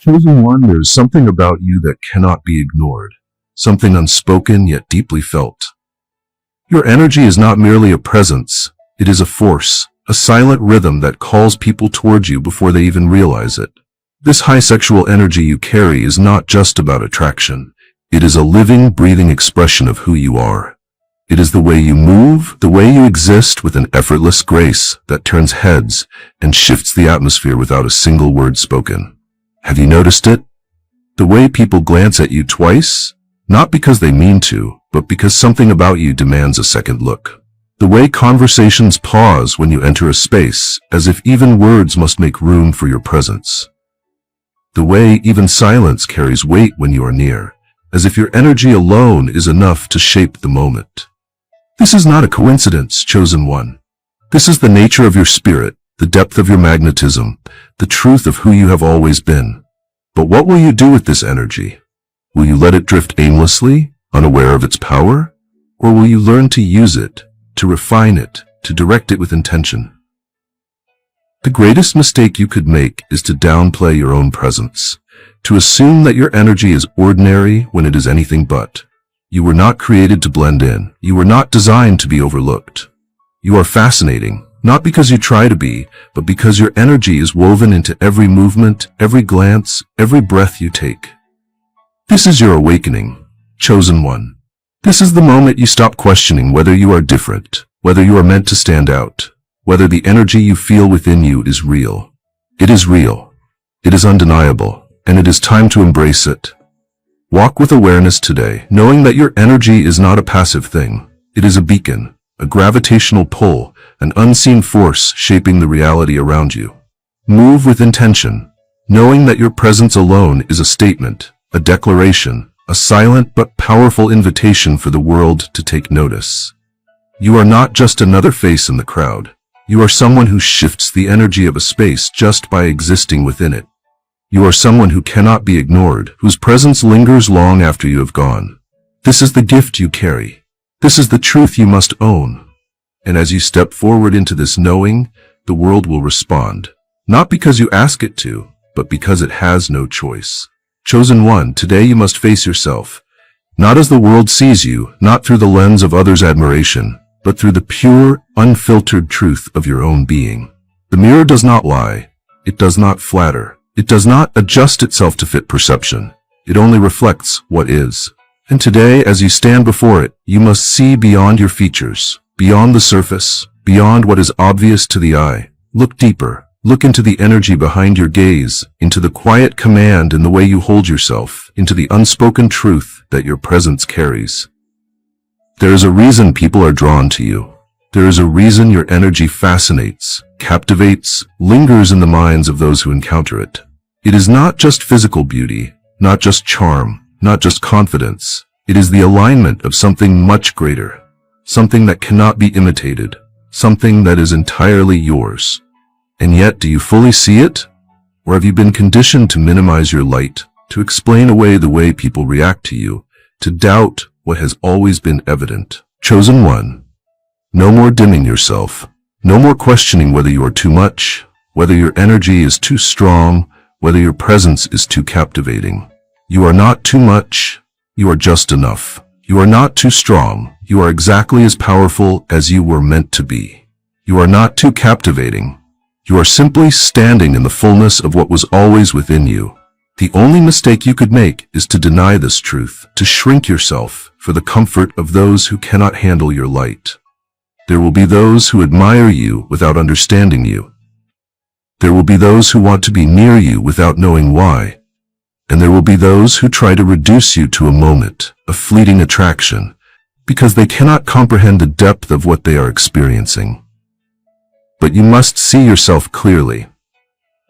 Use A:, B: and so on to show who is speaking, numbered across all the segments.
A: Chosen one, there is something about you that cannot be ignored, something unspoken yet deeply felt. Your energy is not merely a presence, it is a force, a silent rhythm that calls people towards you before they even realize it. This high sexual energy you carry is not just about attraction. It is a living, breathing expression of who you are. It is the way you move, the way you exist with an effortless grace that turns heads and shifts the atmosphere without a single word spoken. Have you noticed it? The way people glance at you twice, not because they mean to, but because something about you demands a second look. The way conversations pause when you enter a space, as if even words must make room for your presence. The way even silence carries weight when you are near, as if your energy alone is enough to shape the moment. This is not a coincidence, chosen one. This is the nature of your spirit, the depth of your magnetism, the truth of who you have always been. But what will you do with this energy? Will you let it drift aimlessly, unaware of its power? Or will you learn to use it, to refine it, to direct it with intention? The greatest mistake you could make is to downplay your own presence, to assume that your energy is ordinary when it is anything but. You were not created to blend in. You were not designed to be overlooked. You are fascinating, not because you try to be, but because your energy is woven into every movement, every glance, every breath you take. This is your awakening, chosen one. This is the moment you stop questioning whether you are different, whether you are meant to stand out, whether the energy you feel within you is real. It is real. It is undeniable, and it is time to embrace it. Walk with awareness today, knowing that your energy is not a passive thing. It is a beacon, a gravitational pull, an unseen force shaping the reality around you. Move with intention, knowing that your presence alone is a statement, a declaration, a silent but powerful invitation for the world to take notice. You are not just another face in the crowd. You are someone who shifts the energy of a space just by existing within it. You are someone who cannot be ignored, whose presence lingers long after you have gone. This is the gift you carry. This is the truth you must own. And as you step forward into this knowing, the world will respond. Not because you ask it to, but because it has no choice. Chosen one, today you must face yourself. Not as the world sees you, not through the lens of others' admiration, but through the pure, unfiltered truth of your own being. The mirror does not lie. It does not flatter. It does not adjust itself to fit perception. It only reflects what is. And today, as you stand before it, you must see beyond your features, beyond the surface, beyond what is obvious to the eye. Look deeper. Look into the energy behind your gaze, into the quiet command in the way you hold yourself, into the unspoken truth that your presence carries. There is a reason people are drawn to you. There is a reason your energy fascinates, captivates, lingers in the minds of those who encounter it. It is not just physical beauty, not just charm, not just confidence. It is the alignment of something much greater, something that cannot be imitated, something that is entirely yours. And yet, do you fully see it? Or have you been conditioned to minimize your light, to explain away the way people react to you, to doubt what has always been evident? Chosen one, no more dimming yourself, no more questioning whether you are too much, whether your energy is too strong, whether your presence is too captivating. You are not too much, you are just enough. You are not too strong, you are exactly as powerful as you were meant to be. You are not too captivating. You are simply standing in the fullness of what was always within you. The only mistake you could make is to deny this truth, to shrink yourself for the comfort of those who cannot handle your light. There will be those who admire you without understanding you. There will be those who want to be near you without knowing why. And there will be those who try to reduce you to a moment, a fleeting attraction, because they cannot comprehend the depth of what they are experiencing. But you must see yourself clearly.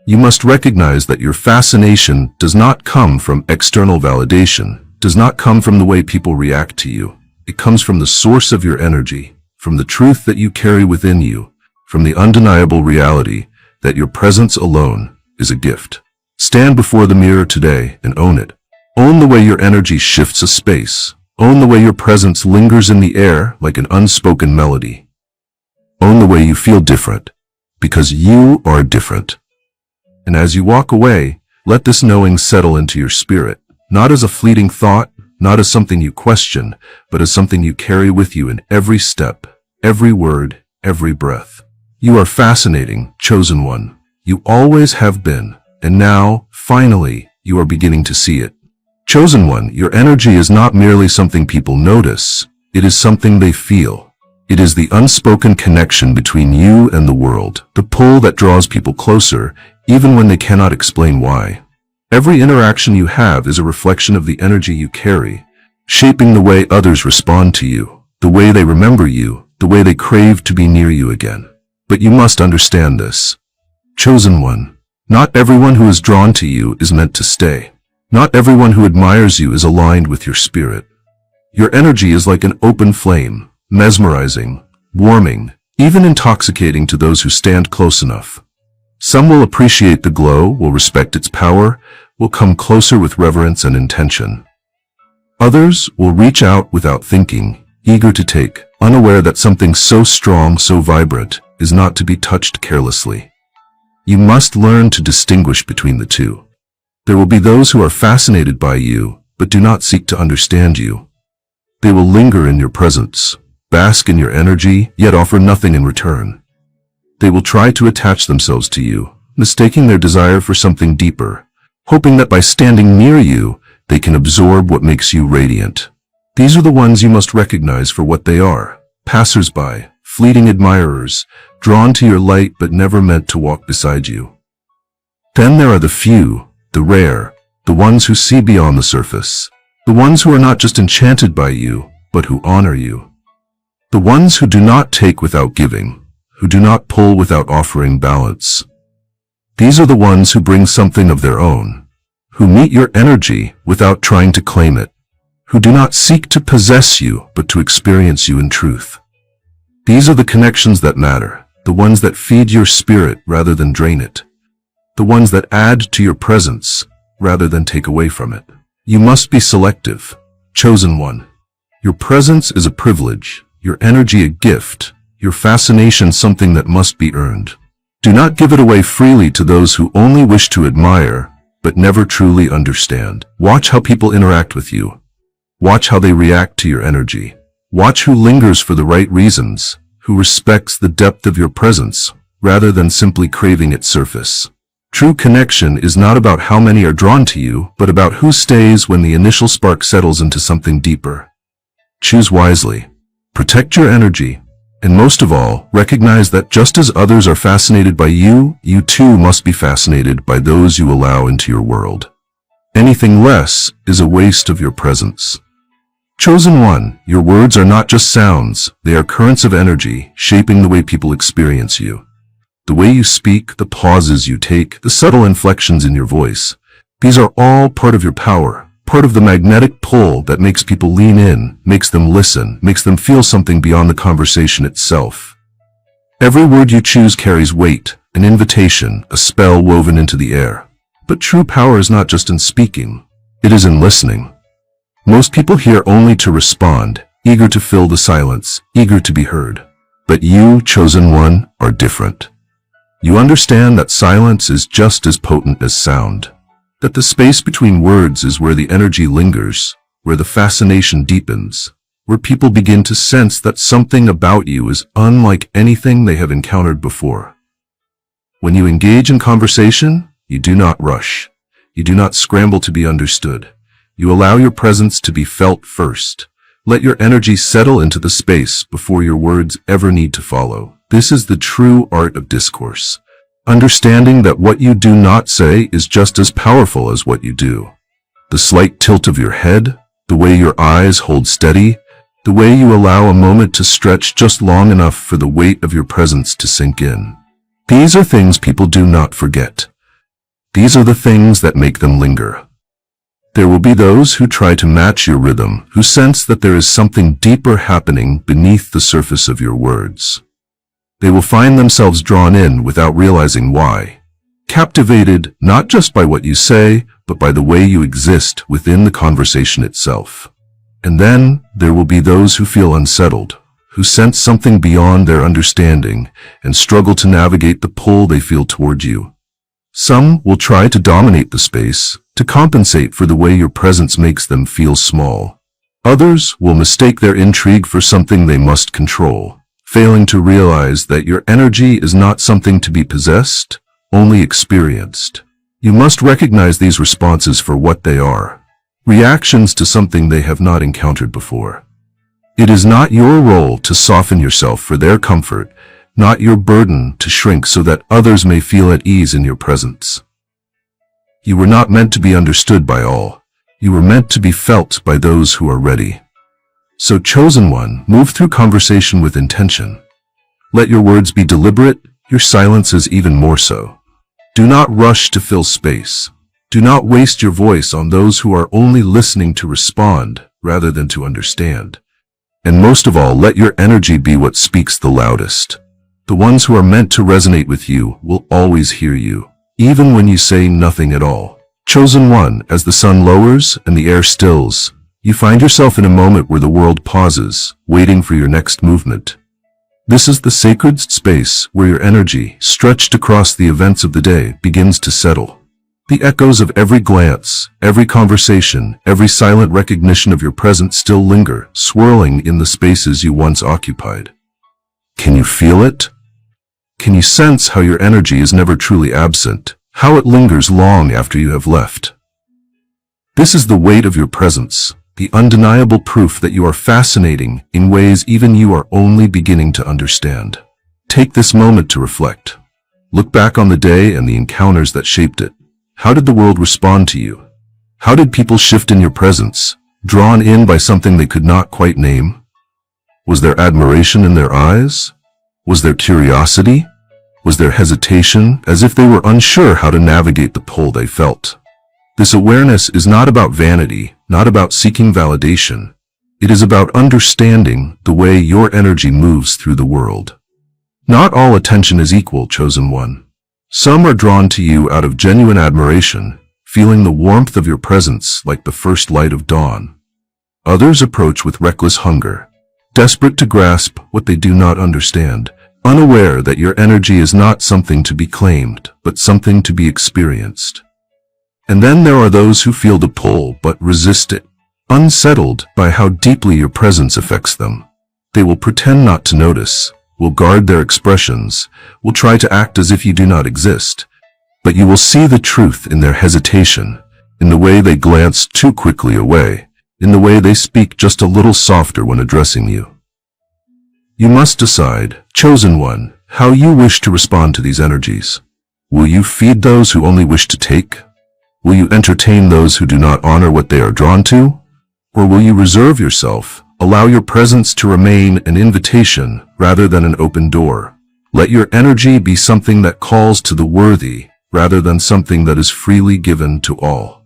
A: You must recognize that your fascination does not come from external validation, does not come from the way people react to you. It comes from the source of your energy, from the truth that you carry within you, from the undeniable reality that your presence alone is a gift. Stand before the mirror today and own it. Own the way your energy shifts a space. Own the way your presence lingers in the air like an unspoken melody. Own the way you feel different, because you are different. And as you walk away, Let this knowing settle into your spirit, not as a fleeting thought, not as something you question, but as something you carry with you in every step, every word, every breath. You are fascinating, chosen one. You always have been, and now, finally, you are beginning to see it. Chosen one, your energy is not merely something people notice, it is something they feel. It is the unspoken connection between you and the world, the pull that draws people closer, even when they cannot explain why. Every interaction you have is a reflection of the energy you carry, shaping the way others respond to you, the way they remember you, the way they crave to be near you again. But you must understand this. Chosen one, not everyone who is drawn to you is meant to stay. Not everyone who admires you is aligned with your spirit. Your energy is like an open flame, mesmerizing, warming, even intoxicating to those who stand close enough. Some will appreciate the glow, will respect its power, will come closer with reverence and intention. Others will reach out without thinking, eager to take, unaware that something so strong, so vibrant, is not to be touched carelessly. You must learn to distinguish between the two. There will be those who are fascinated by you, but do not seek to understand you. They will linger in your presence, bask in your energy, yet offer nothing in return. They will try to attach themselves to you, mistaking their desire for something deeper, hoping that by standing near you, they can absorb what makes you radiant. These are the ones you must recognize for what they are, passers-by, fleeting admirers, drawn to your light but never meant to walk beside you. Then there are the few, the rare, the ones who see beyond the surface, the ones who are not just enchanted by you, but who honor you. The ones who do not take without giving, who do not pull without offering balance. These are the ones who bring something of their own, who meet your energy without trying to claim it, who do not seek to possess you, but to experience you in truth. These are the connections that matter, the ones that feed your spirit rather than drain it. The ones that add to your presence, rather than take away from it. You must be selective, chosen one. Your presence is a privilege, your energy a gift, your fascination something that must be earned. Do not give it away freely to those who only wish to admire, but never truly understand. Watch how people interact with you. Watch how they react to your energy. Watch who lingers for the right reasons, who respects the depth of your presence, rather than simply craving its surface. True connection is not about how many are drawn to you, but about who stays when the initial spark settles into something deeper. Choose wisely. Protect your energy. And most of all, recognize that just as others are fascinated by you, you too must be fascinated by those you allow into your world. Anything less is a waste of your presence. Chosen one, your words are not just sounds, they are currents of energy, shaping the way people experience you. The way you speak, the pauses you take, the subtle inflections in your voice. These are all part of your power, part of the magnetic pull that makes people lean in, makes them listen, makes them feel something beyond the conversation itself. Every word you choose carries weight, an invitation, a spell woven into the air. But true power is not just in speaking, it is in listening. Most people hear only to respond, eager to fill the silence, eager to be heard. But you, chosen one, are different. You understand that silence is just as potent as sound, that the space between words is where the energy lingers, where the fascination deepens, where people begin to sense that something about you is unlike anything they have encountered before. When you engage in conversation, you do not rush. You do not scramble to be understood. You allow your presence to be felt first. Let your energy settle into the space before your words ever need to follow. This is the true art of discourse. Understanding that what you do not say is just as powerful as what you do. The slight tilt of your head, the way your eyes hold steady, the way you allow a moment to stretch just long enough for the weight of your presence to sink in. These are things people do not forget. These are the things that make them linger. There will be those who try to match your rhythm, who sense that there is something deeper happening beneath the surface of your words. They will find themselves drawn in without realizing why, captivated not just by what you say, but by the way you exist within the conversation itself. And then there will be those who feel unsettled, who sense something beyond their understanding and struggle to navigate the pull they feel toward you. Some will try to dominate the space, to compensate for the way your presence makes them feel small. Others will mistake their intrigue for something they must control, failing to realize that your energy is not something to be possessed, only experienced. You must recognize these responses for what they are, reactions to something they have not encountered before. It is not your role to soften yourself for their comfort, not your burden to shrink so that others may feel at ease in your presence. You were not meant to be understood by all. You were meant to be felt by those who are ready. So, chosen one, move through conversation with intention. Let your words be deliberate, your silences even more so. Do not rush to fill space. Do not waste your voice on those who are only listening to respond rather than to understand. And most of all, let your energy be what speaks the loudest. The ones who are meant to resonate with you will always hear you, even when you say nothing at all. Chosen one, as the sun lowers and the air stills, you find yourself in a moment where the world pauses, waiting for your next movement. This is the sacred space where your energy, stretched across the events of the day, begins to settle. The echoes of every glance, every conversation, every silent recognition of your presence still linger, swirling in the spaces you once occupied. Can you feel it? Can you sense how your energy is never truly absent, how it lingers long after you have left? This is the weight of your presence, the undeniable proof that you are fascinating in ways even you are only beginning to understand. Take this moment to reflect. Look back on the day and the encounters that shaped it. How did the world respond to you? How did people shift in your presence, drawn in by something they could not quite name? Was there admiration in their eyes? Was there curiosity? Was there hesitation, as if they were unsure how to navigate the pull they felt? This awareness is not about vanity, not about seeking validation. It is about understanding the way your energy moves through the world. Not all attention is equal, chosen one. Some are drawn to you out of genuine admiration, feeling the warmth of your presence like the first light of dawn. Others approach with reckless hunger, desperate to grasp what they do not understand, unaware that your energy is not something to be claimed, but something to be experienced. And then there are those who feel the pull but resist it, unsettled by how deeply your presence affects them. They will pretend not to notice, will guard their expressions, will try to act as if you do not exist. But you will see the truth in their hesitation, in the way they glance too quickly away, in the way they speak just a little softer when addressing you. You must decide, chosen one, how you wish to respond to these energies. Will you feed those who only wish to take? Will you entertain those who do not honor what they are drawn to? Or will you reserve yourself, allow your presence to remain an invitation rather than an open door? Let your energy be something that calls to the worthy rather than something that is freely given to all.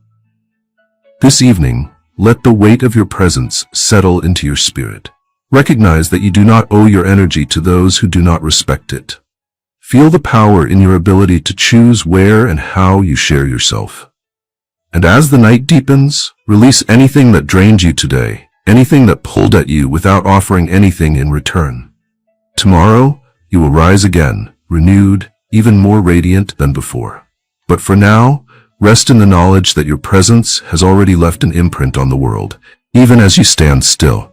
A: This evening, let the weight of your presence settle into your spirit. Recognize that you do not owe your energy to those who do not respect it. Feel the power in your ability to choose where and how you share yourself. And as the night deepens, release anything that drained you today, anything that pulled at you without offering anything in return. Tomorrow, you will rise again, renewed, even more radiant than before. But for now, rest in the knowledge that your presence has already left an imprint on the world, even as you stand still.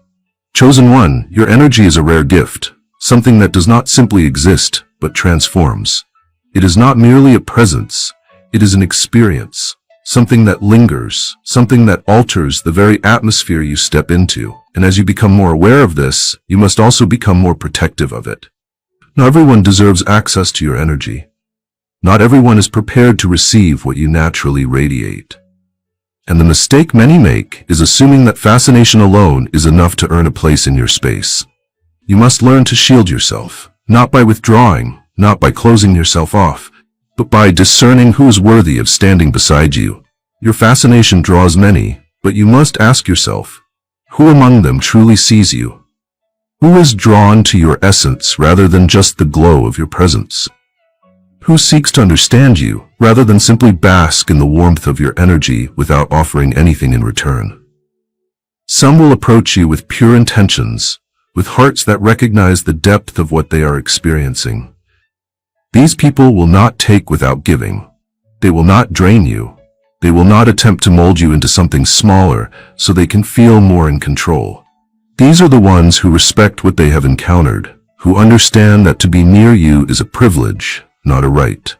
A: Chosen one, your energy is a rare gift, something that does not simply exist, but transforms. It is not merely a presence, it is an experience, something that lingers, something that alters the very atmosphere you step into. And as you become more aware of this, you must also become more protective of it. Not everyone deserves access to your energy. Not everyone is prepared to receive what you naturally radiate. And the mistake many make is assuming that fascination alone is enough to earn a place in your space. You must learn to shield yourself, not by withdrawing, not by closing yourself off, but by discerning who is worthy of standing beside you. Your fascination draws many, but you must ask yourself, who among them truly sees you? Who is drawn to your essence rather than just the glow of your presence? Who seeks to understand you rather than simply bask in the warmth of your energy without offering anything in return? Some will approach you with pure intentions, with hearts that recognize the depth of what they are experiencing. These people will not take without giving. They will not drain you. They will not attempt to mold you into something smaller so they can feel more in control. These are the ones who respect what they have encountered, who understand that to be near you is a privilege, not a right.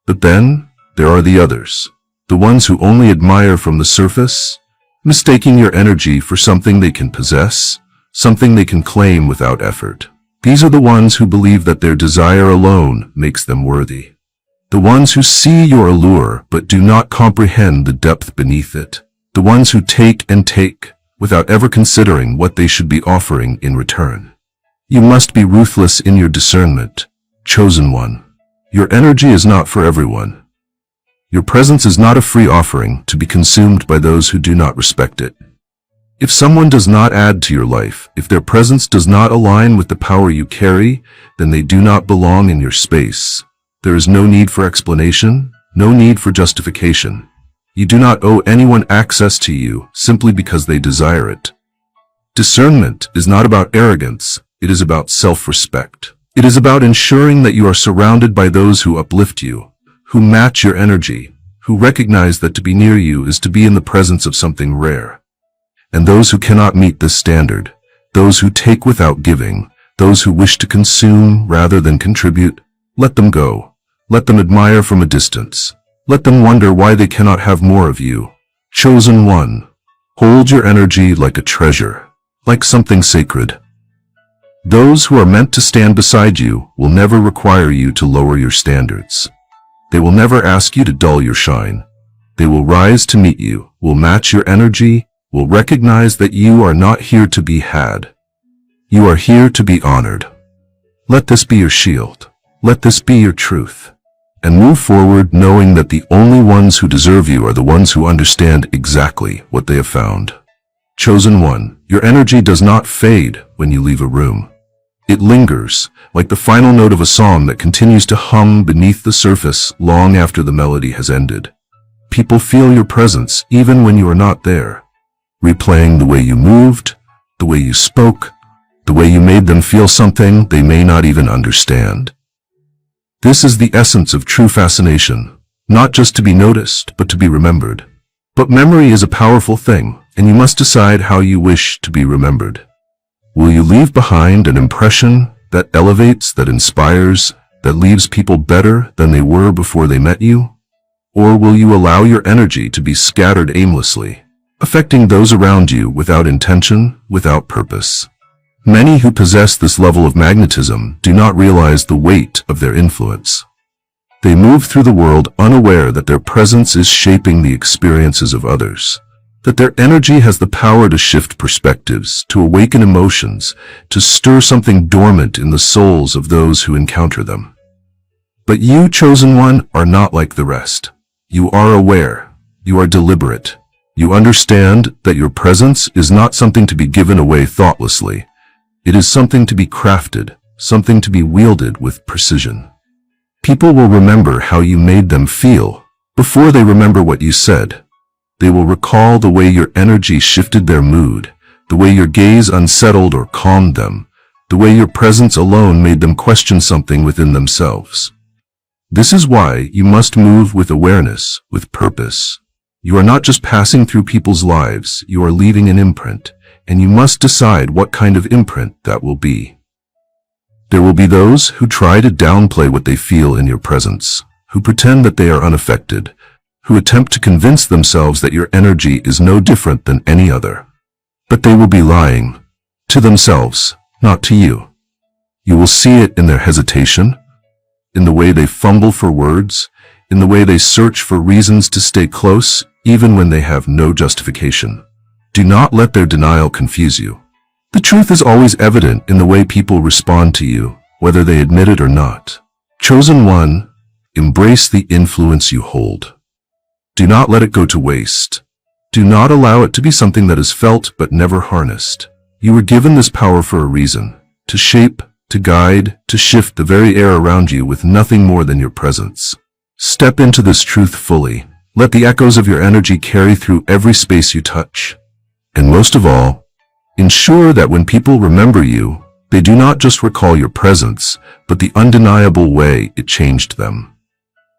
A: But then, there are the others, the ones who only admire from the surface, mistaking your energy for something they can possess, something they can claim without effort. These are the ones who believe that their desire alone makes them worthy. The ones who see your allure but do not comprehend the depth beneath it. The ones who take and take without ever considering what they should be offering in return. You must be ruthless in your discernment, chosen one. Your energy is not for everyone. Your presence is not a free offering to be consumed by those who do not respect it. If someone does not add to your life, if their presence does not align with the power you carry, then they do not belong in your space. There is no need for explanation, no need for justification. You do not owe anyone access to you simply because they desire it. Discernment is not about arrogance, it is about self-respect. It is about ensuring that you are surrounded by those who uplift you, who match your energy, who recognize that to be near you is to be in the presence of something rare. And those who cannot meet this standard, those who take without giving, those who wish to consume rather than contribute, let them go. Let them admire from a distance. Let them wonder why they cannot have more of you. Chosen one, hold your energy like a treasure, like something sacred. Those who are meant to stand beside you will never require you to lower your standards. They will never ask you to dull your shine. They will rise to meet you, will match your energy, will recognize that you are not here to be had. You are here to be honored. Let this be your shield. Let this be your truth. And move forward knowing that the only ones who deserve you are the ones who understand exactly what they have found. Chosen one, your energy does not fade when you leave a room. It lingers, like the final note of a song that continues to hum beneath the surface long after the melody has ended. People feel your presence even when you are not there, replaying the way you moved, the way you spoke, the way you made them feel something they may not even understand. This is the essence of true fascination, not just to be noticed, but to be remembered. But memory is a powerful thing, and you must decide how you wish to be remembered. Will you leave behind an impression that elevates, that inspires, that leaves people better than they were before they met you? Or will you allow your energy to be scattered aimlessly, affecting those around you without intention, without purpose? Many who possess this level of magnetism do not realize the weight of their influence. They move through the world unaware that their presence is shaping the experiences of others, that their energy has the power to shift perspectives, to awaken emotions, to stir something dormant in the souls of those who encounter them. But you, chosen one, are not like the rest. You are aware. You are deliberate. You understand that your presence is not something to be given away thoughtlessly. It is something to be crafted, something to be wielded with precision. People will remember how you made them feel before they remember what you said. They will recall the way your energy shifted their mood, the way your gaze unsettled or calmed them, the way your presence alone made them question something within themselves. This is why you must move with awareness, with purpose. You are not just passing through people's lives, you are leaving an imprint. And you must decide what kind of imprint that will be. There will be those who try to downplay what they feel in your presence, who pretend that they are unaffected, who attempt to convince themselves that your energy is no different than any other. But they will be lying to themselves, not to you. You will see it in their hesitation, in the way they fumble for words, in the way they search for reasons to stay close, even when they have no justification. Do not let their denial confuse you. The truth is always evident in the way people respond to you, whether they admit it or not. Chosen one, embrace the influence you hold. Do not let it go to waste. Do not allow it to be something that is felt but never harnessed. You were given this power for a reason, to shape, to guide, to shift the very air around you with nothing more than your presence. Step into this truth fully. Let the echoes of your energy carry through every space you touch. And most of all, ensure that when people remember you, they do not just recall your presence, but the undeniable way it changed them.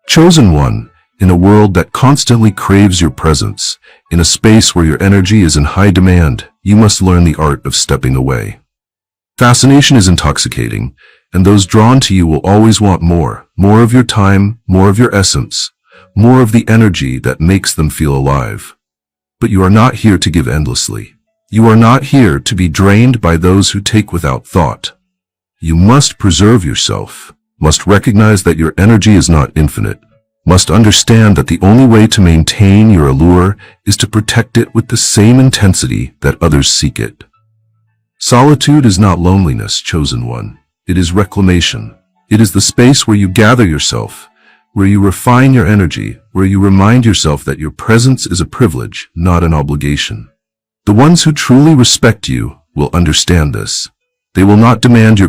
A: Chosen one, In a world that constantly craves your presence, in a space where your energy is in high demand, you must learn the art of stepping away. Fascination is intoxicating, and those drawn to you will always want more of your time, more of your essence, more of the energy that makes them feel alive. But you are not here to give endlessly. You are not here to be drained by those who take without thought. You must preserve yourself, must recognize that your energy is not infinite, must understand that the only way to maintain your allure is to protect it with the same intensity that others seek it. Solitude is not loneliness, chosen one. It is reclamation. It is the space where you gather yourself, where you refine your energy, where you remind yourself that your presence is a privilege, not an obligation. The ones who truly respect you will understand this. They will not demand your